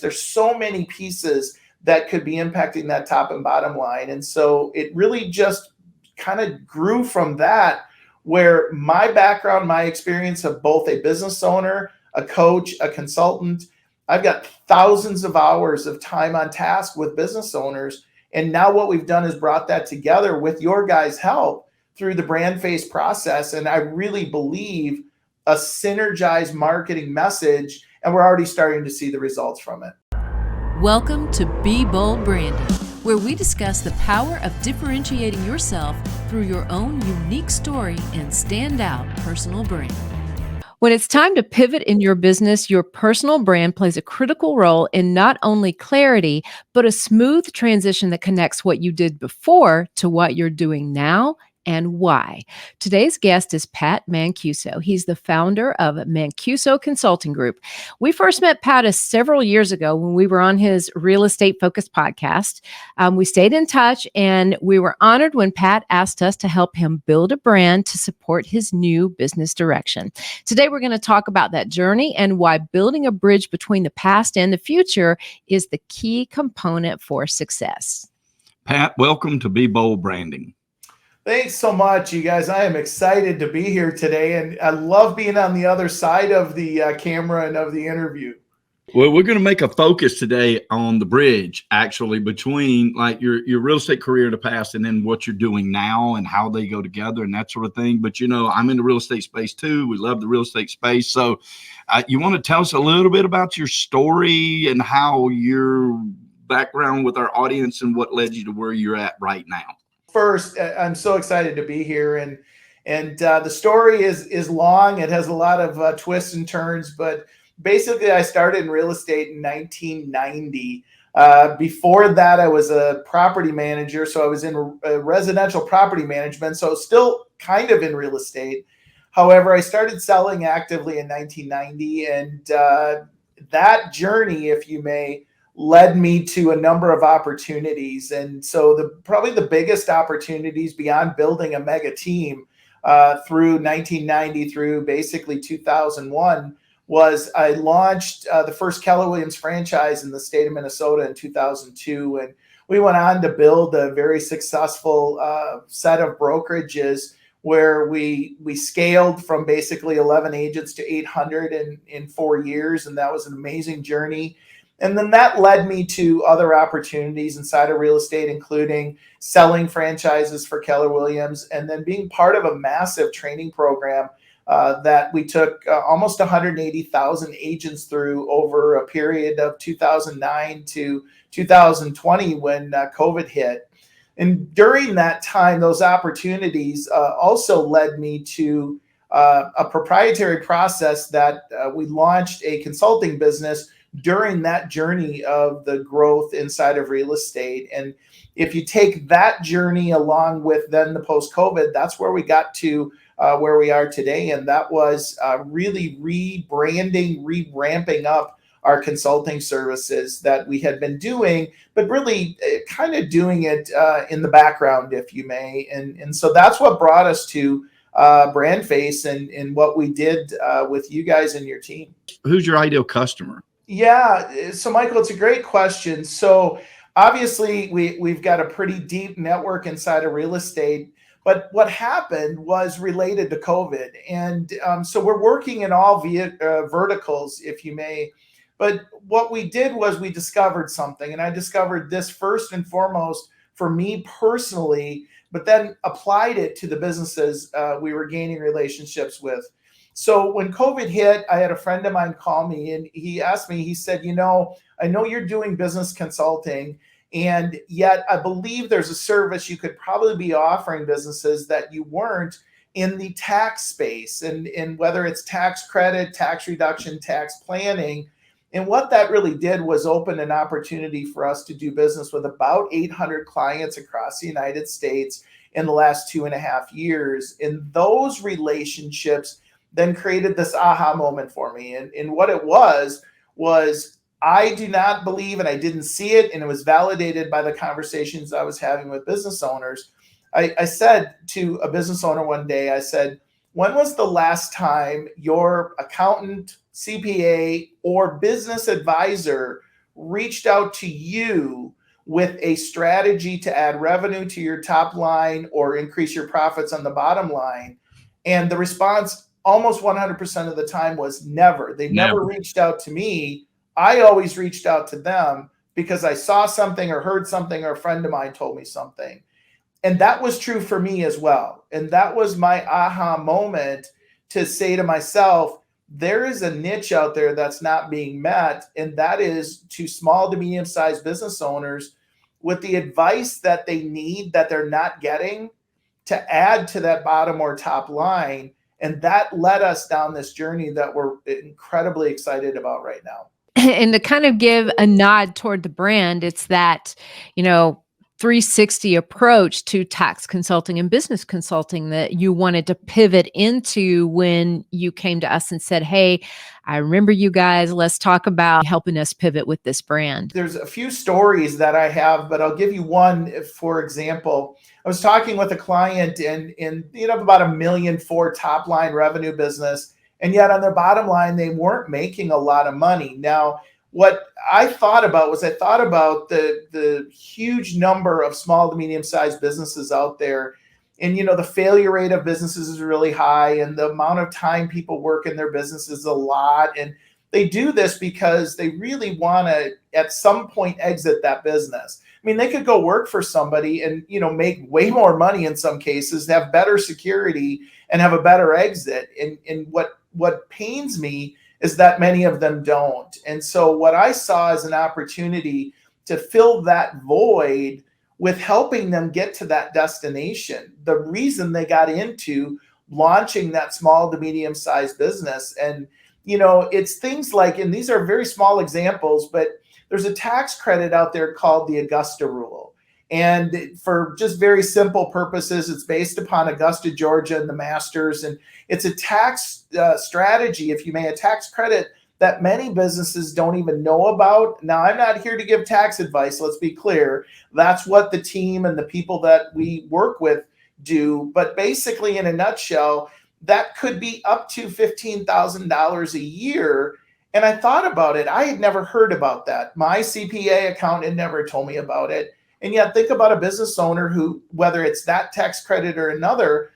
There's so many pieces that could be impacting that top and bottom line. And so it really just kind of grew from that, where my background, my experience of both a business owner, a coach, a consultant, I've got thousands of hours of time on task with business owners. And now what we've done is brought that together with your guys' help through the Brandface process. And I really believe a synergized marketing message, and we're already starting to see the results from it. Welcome to Be Bold Branding, where we discuss the power of differentiating yourself through your own unique story and standout personal brand. When it's time to pivot in your business, your personal brand plays a critical role in not only clarity, but a smooth transition that connects what you did before to what you're doing now and why. Today's guest is Pat Mancuso. He's the founder of Mancuso Consulting Group. We first met Pat several years ago when we were on his real estate focused podcast. We stayed in touch, and we were honored when Pat asked us to help him build a brand to support his new business direction. Today, we're going to talk about that journey and why building a bridge between the past and the future is the key component for success. Pat, welcome to Be Bold Branding. Thanks so much, you guys. I am excited to be here today, and I love being on the other side of the camera and of the interview. Well, we're going to make a focus today on the bridge, actually, between like your real estate career in the past and then what you're doing now and how they go together and that sort of thing. But, you know, I'm in the real estate space too. We love the real estate space. So you want to tell us a little bit about your story and how your background with our audience and what led you to where you're at right now? First, I'm so excited to be here, and the story is long. It has a lot of twists and turns, but basically, I started in real estate in 1990. Before that, I was a property manager, so I was in residential property management, so still kind of in real estate. However, I started selling actively in 1990, and that journey, if you may, led me to a number of opportunities. And so probably the biggest opportunities beyond building a mega team through 1990 through basically 2001 was I launched the first Keller Williams franchise in the state of Minnesota in 2002. And we went on to build a very successful set of brokerages where we scaled from basically 11 agents to 800 in 4 years. And that was an amazing journey. And then that led me to other opportunities inside of real estate, including selling franchises for Keller Williams and then being part of a massive training program that we took almost 180,000 agents through over a period of 2009 to 2020 when COVID hit. And during that time, those opportunities also led me to a proprietary process that we launched a consulting business during that journey of the growth inside of real estate. And if you take that journey along with then the post-COVID, that's where we got to where we are today. And that was really rebranding, re-ramping up our consulting services that we had been doing, but really kind of doing it in the background, if you may. And so that's what brought us to Brandface and what we did with you guys and your team. Who's your ideal customer? Yeah. So, Michael, it's a great question. So obviously we've got a pretty deep network inside of real estate, but what happened was related to COVID. And so we're working in all verticals, if you may. But what we did was we discovered something, and I discovered this first and foremost for me personally, but then applied it to the businesses we were gaining relationships with. So when COVID hit, I had a friend of mine call me and he asked me, he said, I know you're doing business consulting, and yet I believe there's a service you could probably be offering businesses that you weren't in the tax space, and whether it's tax credit, tax reduction, tax planning. And what that really did was open an opportunity for us to do business with about 800 clients across the United States in the last 2.5 years. And those relationships then created this aha moment for me. And what it was I do not believe, and I didn't see it, and it was validated by the conversations I was having with business owners. I said to a business owner one day, I said, when was the last time your accountant, CPA, or business advisor reached out to you with a strategy to add revenue to your top line or increase your profits on the bottom line? And the response almost 100% of the time was never. They never reached out to me. I always reached out to them because I saw something or heard something or a friend of mine told me something. And that was true for me as well. And that was my aha moment to say to myself, there is a niche out there that's not being met. And that is to small to medium-sized business owners with the advice that they need that they're not getting to add to that bottom or top line. And that led us down this journey that we're incredibly excited about right now. And to kind of give a nod toward the brand, it's that, 360 approach to tax consulting and business consulting that you wanted to pivot into when you came to us and said, hey, I remember you guys, let's talk about helping us pivot with this brand. There's a few stories that I have, but I'll give you one. For example, I was talking with a client and about $1.4 million top line revenue business. And yet on their bottom line, they weren't making a lot of money. Now, what I thought about was the huge number of small to medium-sized businesses out there. And, the failure rate of businesses is really high, and the amount of time people work in their business is a lot. And they do this because they really want to, at some point, exit that business. I mean, they could go work for somebody and, make way more money in some cases, have better security, and have a better exit. And what pains me is that many of them don't. And so what I saw as an opportunity to fill that void with helping them get to that destination, the reason they got into launching that small to medium-sized business. And, it's things like, and these are very small examples, but there's a tax credit out there called the Augusta Rule. And for just very simple purposes, it's based upon Augusta, Georgia, and the Masters. And it's a tax strategy, if you may, a tax credit that many businesses don't even know about. Now, I'm not here to give tax advice. Let's be clear. That's what the team and the people that we work with do. But basically, in a nutshell, that could be up to $15,000 a year. And I thought about it. I had never heard about that. My CPA accountant never told me about it. And yet think about a business owner who, whether it's that tax credit or another,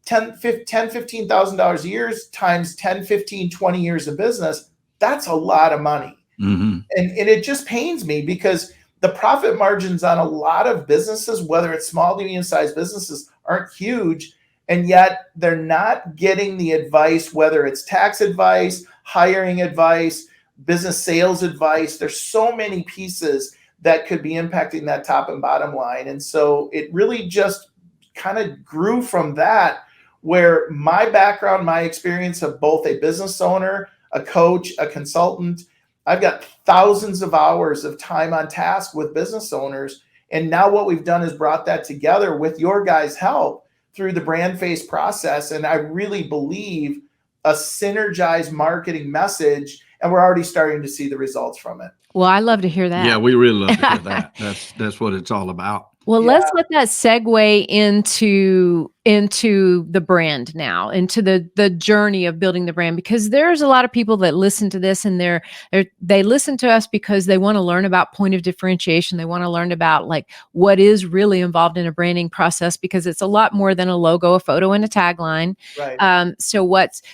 $15,000 a year times 10, 15, 20 years of business, that's a lot of money. Mm-hmm. And it just pains me because the profit margins on a lot of businesses, whether it's small to medium-sized businesses, aren't huge. And yet they're not getting the advice, whether it's tax advice, hiring advice, business sales advice. There's so many pieces that could be impacting that top and bottom line. And so it really just kind of grew from that, where my background, my experience of both a business owner, a coach, a consultant, I've got thousands of hours of time on task with business owners. And now what we've done is brought that together with your guys' help through the Brandface process. And I really believe a synergized marketing message, and we're already starting to see the results from it. Well, I love to hear that. Yeah, we really love to hear that. That's what it's all about. Well, let's let that segue into the brand now, into the journey of building the brand, because there's a lot of people that listen to this and they listen to us because they want to learn about point of differentiation. They want to learn about like what is really involved in a branding process, because it's a lot more than a logo, a photo, and a tagline. Right.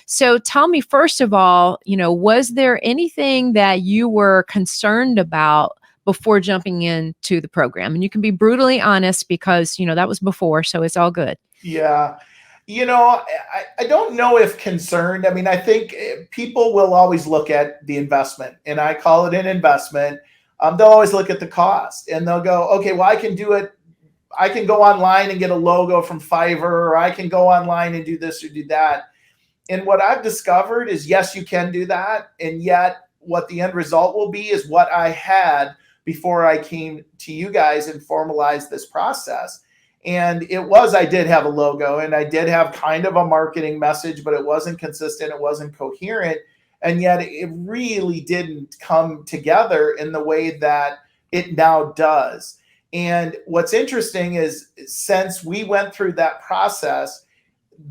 So tell me, first of all, was there anything that you were concerned about before jumping into the program? And you can be brutally honest because, that was before, so it's all good. Yeah. I don't know if concerned. I mean, I think people will always look at the investment, and I call it an investment. They'll always look at the cost and they'll go, okay, well, I can do it. I can go online and get a logo from Fiverr, or I can go online and do this or do that. And what I've discovered is, yes, you can do that. And yet what the end result will be is what I had before I came to you guys and formalized this process. And I did have a logo and I did have kind of a marketing message, but it wasn't consistent. It wasn't coherent. And yet it really didn't come together in the way that it now does. And what's interesting is, since we went through that process,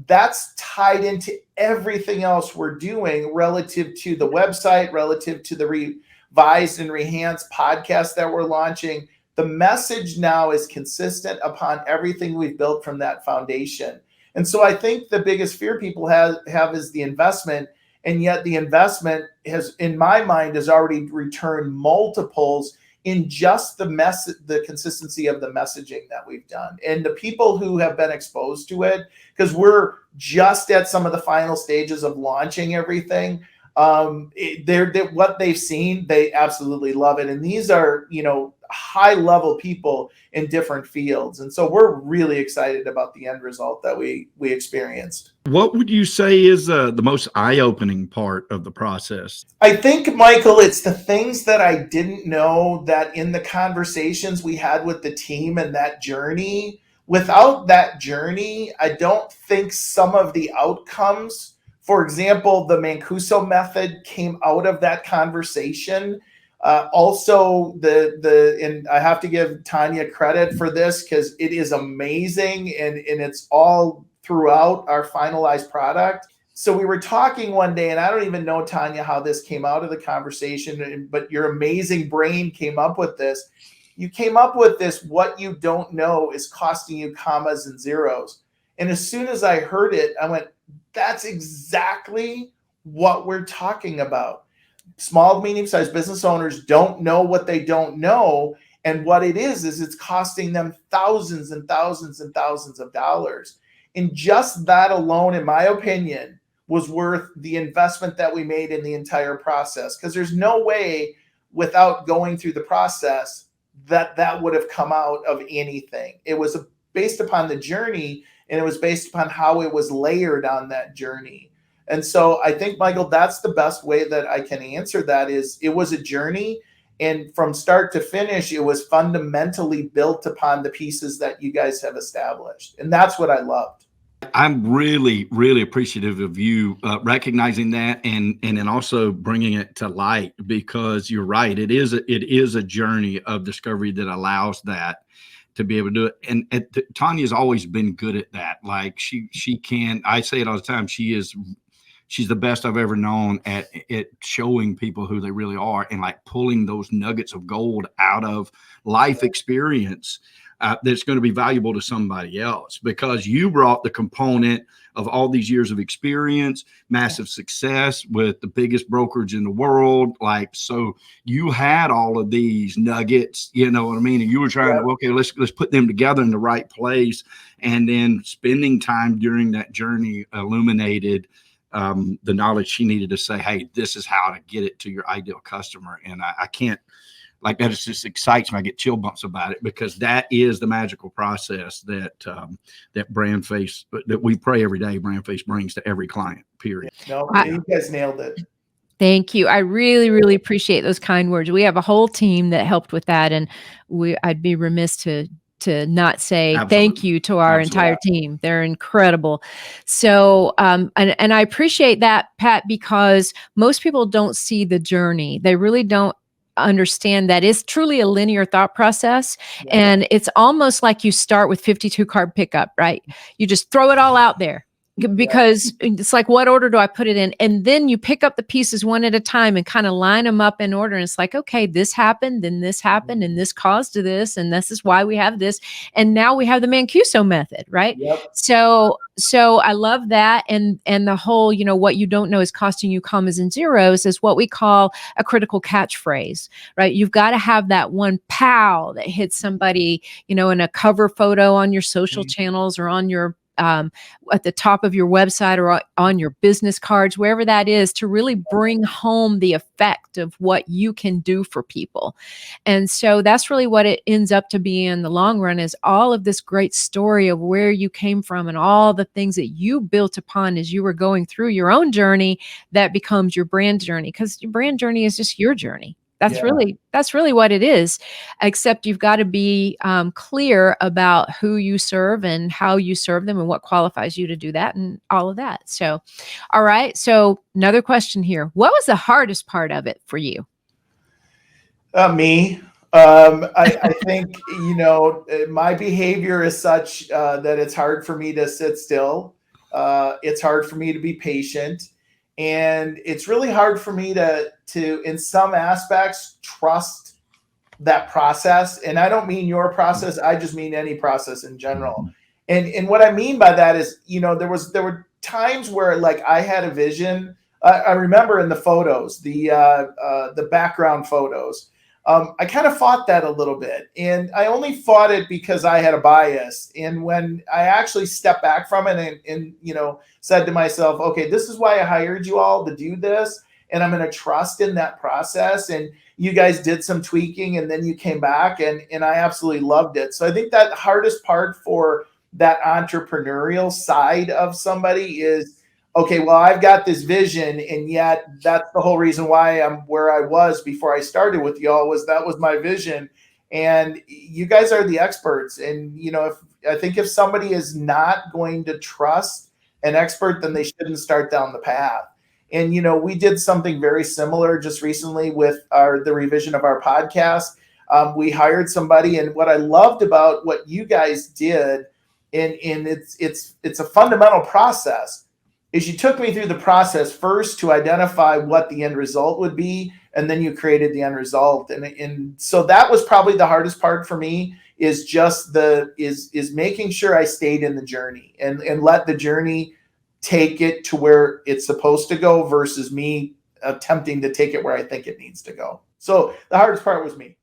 that's tied into everything else we're doing relative to the website, relative to the Vise and Rehance podcast that we're launching, the message now is consistent upon everything we've built from that foundation. And so I think the biggest fear people have is the investment. And yet the investment has, in my mind, has already returned multiples in just the consistency of the messaging that we've done. And the people who have been exposed to it, because we're just at some of the final stages of launching everything, what they've seen, they absolutely love it. And these are, high level people in different fields. And so we're really excited about the end result that we experienced. What would you say is the most eye-opening part of the process? I think, Michael, it's the things that I didn't know, that in the conversations we had with the team and that journey, without that journey, I don't think some of the outcomes, for example, the Mancuso method came out of that conversation. Also, and I have to give Tanya credit for this because it is amazing, and it's all throughout our finalized product. So we were talking one day, and I don't even know, Tanya, how this came out of the conversation, but your amazing brain came up with this. You came up with this: what you don't know is costing you commas and zeros. And as soon as I heard it, I went, that's exactly what we're talking about. Small, medium-sized business owners don't know what they don't know. And what it is it's costing them thousands and thousands and thousands of dollars. And just that alone, in my opinion, was worth the investment that we made in the entire process. Because there's no way, without going through the process, that would have come out of anything. It was based upon the journey, and it was based upon how it was layered on that journey. And so I think, Michael, that's the best way that I can answer that. Is it was a journey, and from start to finish, it was fundamentally built upon the pieces that you guys have established. And that's what I loved. I'm really, really appreciative of you recognizing that and then also bringing it to light, because you're right. It is a journey of discovery that allows that to be able to do it. And Tanya's always been good at that. Like she can, I say it all the time, she's the best I've ever known at showing people who they really are and like pulling those nuggets of gold out of life experience that's going to be valuable to somebody else, because you brought the component of all these years of experience, massive success with the biggest brokerage in the world. Like, so you had all of these nuggets, you know what I mean? And you were trying to, okay, let's put them together in the right place. And then spending time during that journey illuminated the knowledge she needed to say, hey, this is how to get it to your ideal customer. And I can't, like, that just excites me. I get chill bumps about it, because that is the magical process that Brandface, that we pray every day, Brandface brings to every client, period. No, you guys nailed it. Thank you. I really, really appreciate those kind words. We have a whole team that helped with that, and I'd be remiss to not say thank you to our entire team. They're incredible. So, and I appreciate that, Pat, because most people don't see the journey. They really don't understand that it's truly a linear thought process. Yeah. And it's almost like you start with 52 card pickup, right? You just throw it all out there, because it's like, what order do I put it in? And then you pick up the pieces one at a time and kind of line them up in order. And it's like, okay, this happened, then this happened, and this caused to this, and this is why we have this. And now we have the Mancuso method, right? Yep. So I love that. And the whole, what you don't know is costing you commas and zeros is what we call a critical catchphrase, right? You've got to have that one pow that hits somebody, in a cover photo on your social channels, or on your at the top of your website, or on your business cards, wherever that is, to really bring home the effect of what you can do for people. And so that's really what it ends up to be in the long run, is all of this great story of where you came from and all the things that you built upon as you were going through your own journey that becomes your brand journey, because your brand journey is just your journey. That's really what it is, except you've got to be clear about who you serve and how you serve them and what qualifies you to do that and all of that. So, all right. So another question here. What was the hardest part of it for you? Me. I think, my behavior is such that it's hard for me to sit still. It's hard for me to be patient. And it's really hard for me to in some aspects, trust that process. And I don't mean your process. I just mean any process in general. And what I mean by that is, there were times where like I had a vision. I remember in the photos, the background photos, I kind of fought that a little bit, and I only fought it because I had a bias. And when I actually stepped back from it and said to myself, okay, this is why I hired you all to do this, and I'm going to trust in that process. And you guys did some tweaking, and then you came back, and I absolutely loved it. So I think that the hardest part for that entrepreneurial side of somebody is, okay, well, I've got this vision, and yet that's the whole reason why I'm where I was before I started with y'all, was that was my vision. And you guys are the experts. And, I think if somebody is not going to trust an expert, then they shouldn't start down the path. And, we did something very similar just recently with the revision of our podcast. We hired somebody, and what I loved about what you guys did, and it's a fundamental process, is you took me through the process first to identify what the end result would be, and then you created the end result. And so that was probably the hardest part for me, is just is making sure I stayed in the journey and let the journey take it to where it's supposed to go versus me attempting to take it where I think it needs to go. So the hardest part was me.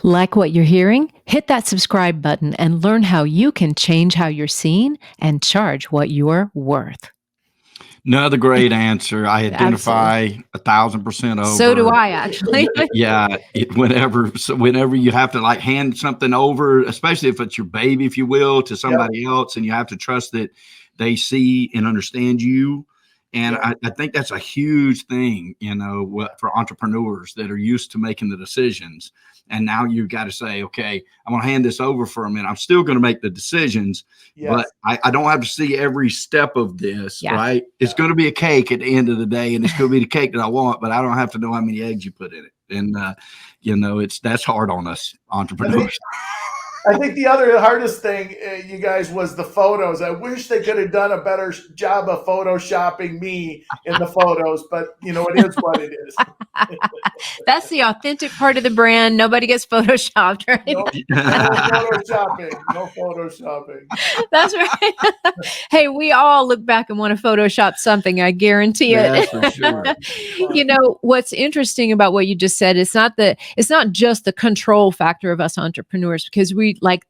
Like what you're hearing? Hit that subscribe button and learn how you can change how you're seen and charge what you're worth. Another great answer. I identify 1,000% over. So do I, actually. Yeah. Whenever you have to like hand something over, especially if it's your baby, if you will, to somebody else, and you have to trust that they see and understand you. And I think that's a huge thing, for entrepreneurs that are used to making the decisions. And now you've got to say, okay, I'm going to hand this over for a minute. I'm still going to make the decisions, but I don't have to see every step of this, right? It's going to be a cake at the end of the day, and it's going to be the cake that I want, but I don't have to know how many eggs you put in it. And, that's hard on us entrepreneurs. I think the other hardest thing, you guys, was the photos. I wish they could have done a better job of photoshopping me in the photos, but it is what it is. That's the authentic part of the brand. Nobody gets photoshopped, right? No photoshopping. No photoshopping. That's right. Hey, we all look back and want to Photoshop something. I guarantee it. For sure. What's interesting about what you just said, it's not just the control factor of us entrepreneurs, because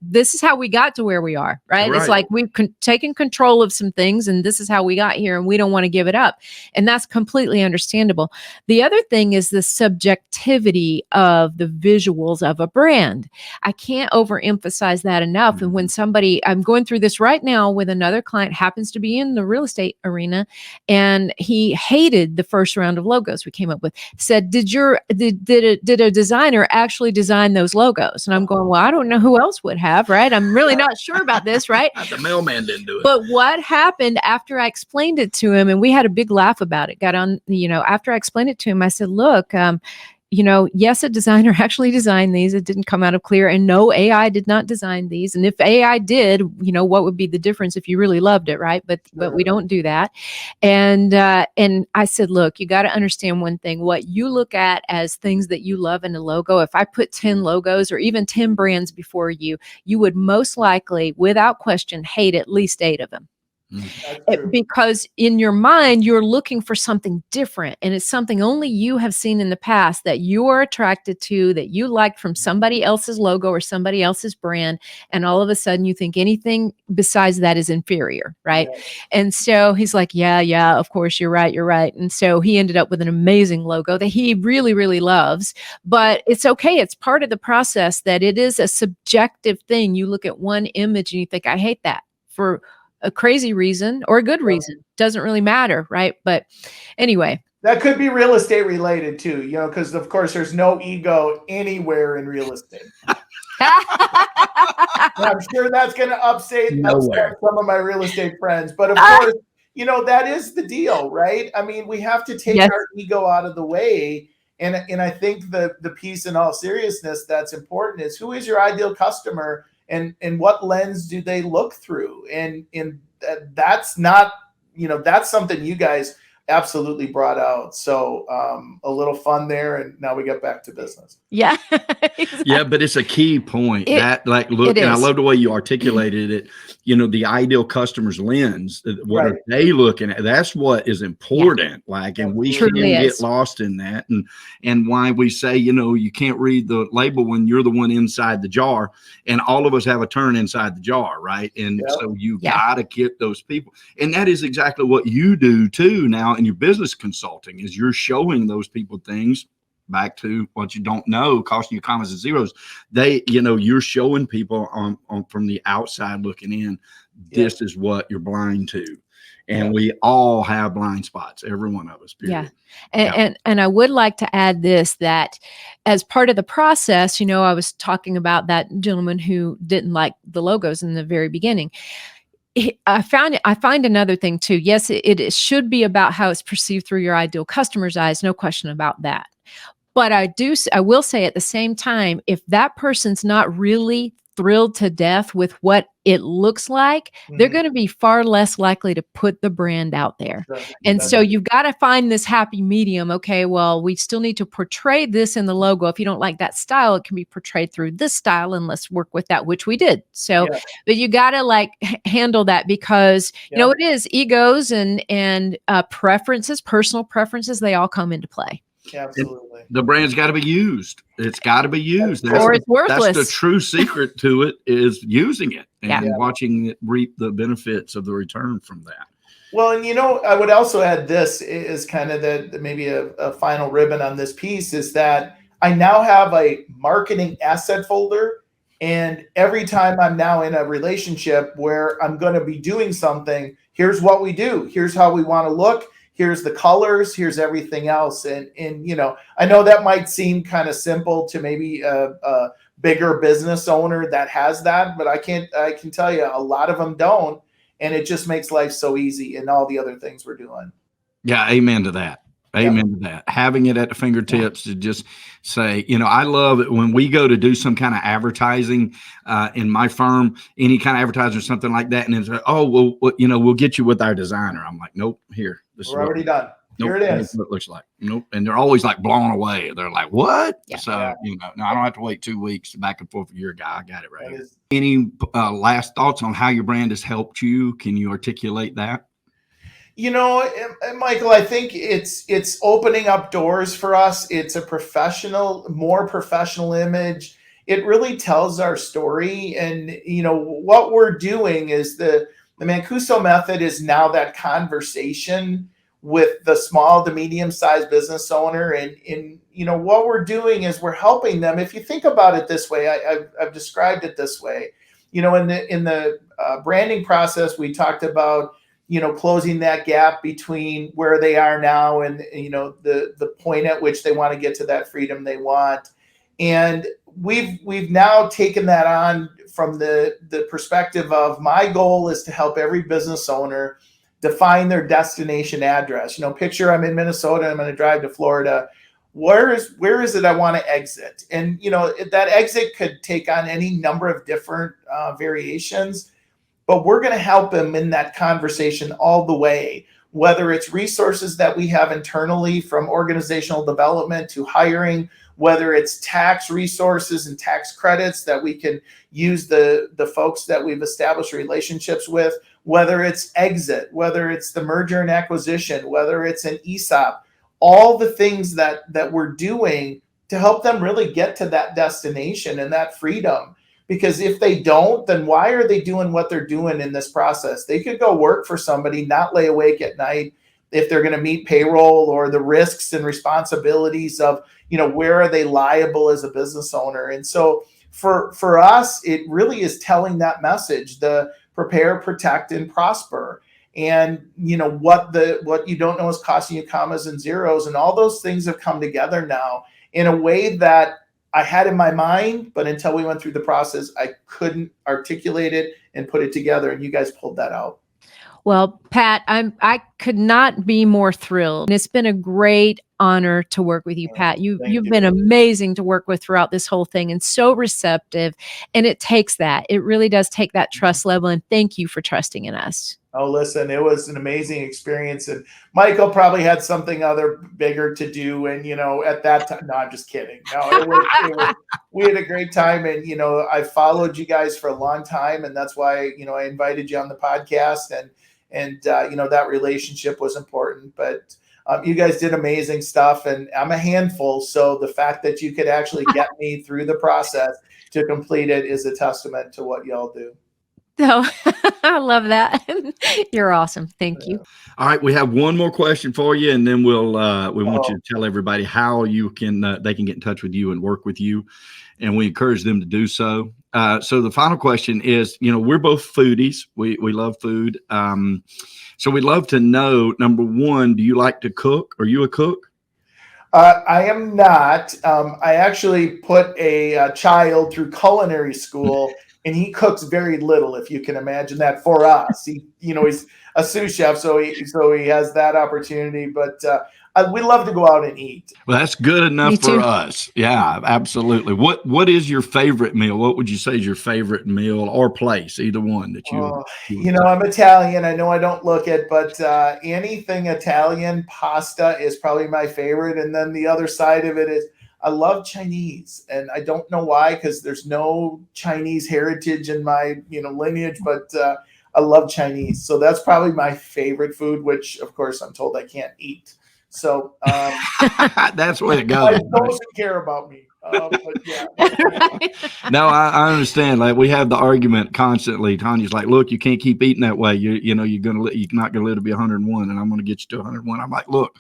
this is how we got to where we are, right? It's like we've taken control of some things, and this is how we got here, and we don't want to give it up. And that's completely understandable. The other thing is the subjectivity of the visuals of a brand. I can't overemphasize that enough. And when I'm going through this right now with another client, happens to be in the real estate arena, and he hated the first round of logos we came up with. Said, did a designer actually design those logos? And I'm going, well, I don't know who else would have, right? I'm really not sure about this, right? The mailman didn't do it. But what happened after I explained it to him, and we had a big laugh about it, after I explained it to him, I said, look, yes, a designer actually designed these. It didn't come out of clear, and no, AI did not design these. And if AI did, what would be the difference if you really loved it, right? But we don't do that. And I said, look, you got to understand one thing. What you look at as things that you love in a logo, if I put 10 logos or even 10 brands before you, you would most likely, without question, hate at least 8 of them. Because in your mind, you're looking for something different, and it's something only you have seen in the past that you're attracted to, that you liked from somebody else's logo or somebody else's brand. And all of a sudden you think anything besides that is inferior. Right. Yeah. And so he's like, yeah, of course, you're right. And so he ended up with an amazing logo that he really, really loves, but it's okay. It's part of the process that it is a subjective thing. You look at one image and you think, I hate that, for a crazy reason or a good reason. Doesn't really matter, right? But anyway. That could be real estate related too, because of course there's no ego anywhere in real estate. I'm sure that's going to upset some of my real estate friends. But of course, that is the deal, right? I mean, we have to take our ego out of the way. And I think the piece, in all seriousness, that's important is, who is your ideal customer? And what lens do they look through? And that's not, that's something you guys absolutely brought out. So a little fun there, and now we get back to business. Yeah. Yeah, but it's a key point It- that like, look, it and I is. love the way you articulated it, the ideal customer's lens, what Right. are they looking at? That's what is important. Like, and we Absolutely. can Truly get is. lost in that. And why we say, you can't read the label when you're the one inside the jar, and all of us have a turn inside the jar. Right. And Yep. so you Yeah. got to get those people. And that is exactly what you do too now in your business consulting, is you're showing those people things. Back to what you don't know, costing you commas and zeros. You're showing people on from the outside looking in, this is what you're blind to. And we all have blind spots, every one of us. Period. Yeah. And I would like to add this, that as part of the process, I was talking about that gentleman who didn't like the logos in the very beginning. I find another thing too. Yes, it should be about how it's perceived through your ideal customer's eyes. No question about that. But I will say at the same time, if that person's not really thrilled to death with what it looks like, they're going to be far less likely to put the brand out there. Sure. And so you've got to find this happy medium. Okay, well, we still need to portray this in the logo. If you don't like that style, it can be portrayed through this style, and let's work with that, which we did. So, but you got to handle that, because it is egos and preferences, personal preferences. They all come into play. Absolutely. The brand's got to be used. It's got to be used. Or it's worthless. That's the true secret to it, is using it and Yeah. watching it reap the benefits of the return from that. Well, and I would also add this is kind of maybe a final ribbon on this piece, is that I now have a marketing asset folder. And every time I'm now in a relationship where I'm going to be doing something, here's what we do. Here's how we want to look. Here's the colors, here's everything else. And I know that might seem kind of simple to maybe a bigger business owner that has that, but I can tell you a lot of them don't. And it just makes life so easy in all the other things we're doing. Yeah. Amen to that. Amen to that. Having it at the fingertips to just say, I love it when we go to do some kind of advertising in my firm, any kind of advertising or something like that. And it's like, oh, well, we'll get you with our designer. I'm like, nope, here. We're already done. Nope, here it is. What it looks like. Nope. And they're always like blown away. They're like, what? Yeah. So, no, I don't have to wait 2 weeks back and forth with your guy. I got it right. Is, Any last thoughts on how your brand has helped you? Can you articulate that? Michael, I think it's opening up doors for us. It's a more professional image. It really tells our story. And, what we're doing is the Mancuso method is now that conversation with the small to medium-sized business owner. And what we're doing is we're helping them. If you think about it this way, I've described it this way. In the branding process, we talked about closing that gap between where they are now and, the point at which they want to get to that freedom they want. And we've now taken that on from the perspective of, my goal is to help every business owner define their destination address. Picture I'm in Minnesota, I'm going to drive to Florida. Where is it I want to exit? And, that exit could take on any number of different variations. But we're going to help them in that conversation all the way, whether it's resources that we have internally from organizational development to hiring, whether it's tax resources and tax credits that we can use the folks that we've established relationships with, whether it's exit, whether it's the merger and acquisition, whether it's an ESOP, all the things that we're doing to help them really get to that destination and that freedom. Because if they don't, then why are they doing what they're doing in this process? They could go work for somebody, not lay awake at night if they're going to meet payroll or the risks and responsibilities of, where are they liable as a business owner? And so for us, it really is telling that message, the prepare, protect, and prosper. And, what you don't know is costing you commas and zeros. And all those things have come together now in a way that I had in my mind, but until we went through the process, I couldn't articulate it and put it together. And you guys pulled that out. Well, Pat, I could not be more thrilled. And it's been a great honor to work with you, Pat. You've been amazing to work with throughout this whole thing, and so receptive. And it takes that. It really does take that trust level. And thank you for trusting in us. Oh, listen, it was an amazing experience. And Michael probably had something other bigger to do. And, at that time, no, I'm just kidding. No, we had a great time. And, I followed you guys for a long time. And that's why, I invited you on the podcast, and that relationship was important. But you guys did amazing stuff, and I'm a handful. So the fact that you could actually get me through the process to complete it is a testament to what y'all do. Oh, I love that. You're awesome. Thank you. All right, we have one more question for you, and then we want you to tell everybody how you can they can get in touch with you and work with you, and we encourage them to do so. So the final question is, we're both foodies. We love food. So we'd love to know, number one, do you like to cook? Are you a cook? I am not. I actually put a child through culinary school, and he cooks very little, if you can imagine that, for us. He's a sous chef, so he has that opportunity. But we love to go out and eat. Well, that's good enough for us. Yeah, absolutely. What is your favorite meal? What would you say is your favorite meal or place, either one that you I'm Italian. I know I don't look it, but anything Italian, pasta is probably my favorite. And then the other side of it is I love Chinese, and I don't know why, because there's no Chinese heritage in my lineage, but I love Chinese. So that's probably my favorite food, which of course I'm told I can't eat. So that's where it goes. Those who care about me. But yeah. No, I understand. Like, we have the argument constantly. Tanya's like, look, you can't keep eating that way. You're not gonna live to be 101, and I'm gonna get you to 101. I'm like, look,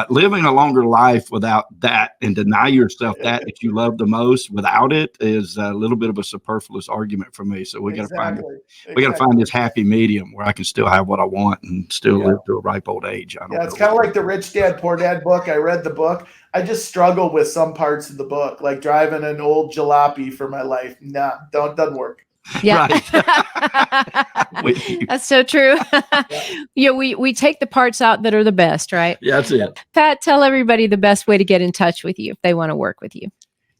living a longer life without that, and deny yourself that you love the most without it, is a little bit of a superfluous argument for me. So we got to find this happy medium where I can still have what I want and still live to a ripe old age. It's kind of like the Rich Dad Poor Dad book. I read the book. I just struggle with some parts of the book, like driving an old jalopy for my life. Nah, doesn't work. Yeah. That's so true. We take the parts out that are the best, right? Yeah, that's it. Pat, tell everybody the best way to get in touch with you if they want to work with you.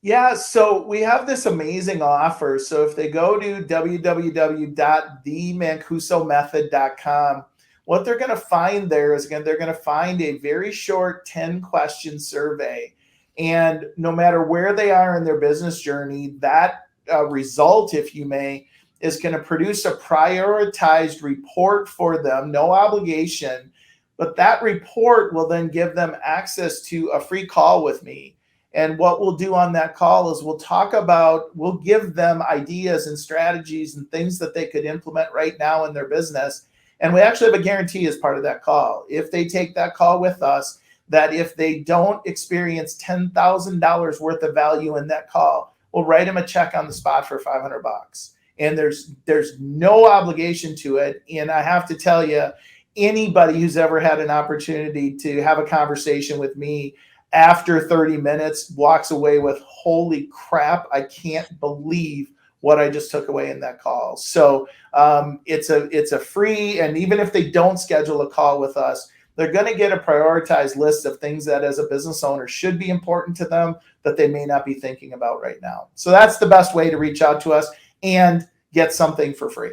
Yeah, so we have this amazing offer. So if they go to www.themancusomethod.com, what they're going to find there is, again, they're going to find a very short 10-question survey. And no matter where they are in their business journey, that result, if you may, is going to produce a prioritized report for them, no obligation. But that report will then give them access to a free call with me. And what we'll do on that call is we'll give them ideas and strategies and things that they could implement right now in their business. And we actually have a guarantee as part of that call. If they take that call with us, that if they don't experience $10,000 worth of value in that call, we'll write them a check on the spot for $500. And there's no obligation to it. And I have to tell you, anybody who's ever had an opportunity to have a conversation with me after 30 minutes walks away with, holy crap, I can't believe what I just took away in that call. So it's a free, and even if they don't schedule a call with us, they're going to get a prioritized list of things that as a business owner should be important to them that they may not be thinking about right now. So that's the best way to reach out to us and get something for free.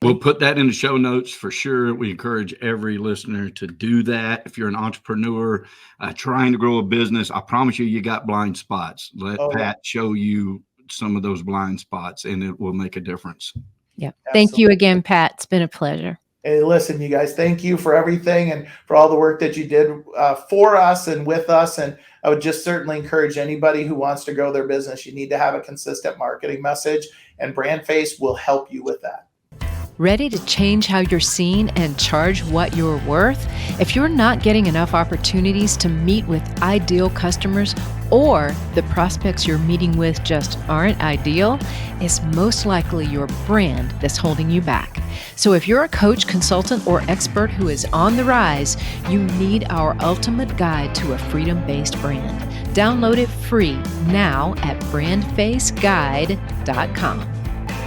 We'll put that in the show notes for sure. We encourage every listener to do that. If you're an entrepreneur trying to grow a business, I promise you got blind spots. Let Pat show you some of those blind spots, and it will make a difference. Yeah. Absolutely. Thank you again, Pat. It's been a pleasure. Hey, listen, you guys, thank you for everything and for all the work that you did for us and with us. And I would just certainly encourage anybody who wants to grow their business, you need to have a consistent marketing message, and Brandface will help you with that. Ready to change how you're seen and charge what you're worth? If you're not getting enough opportunities to meet with ideal customers, or the prospects you're meeting with just aren't ideal, it's most likely your brand that's holding you back. So if you're a coach, consultant, or expert who is on the rise, you need our ultimate guide to a freedom-based brand. Download it free now at brandfaceguide.com.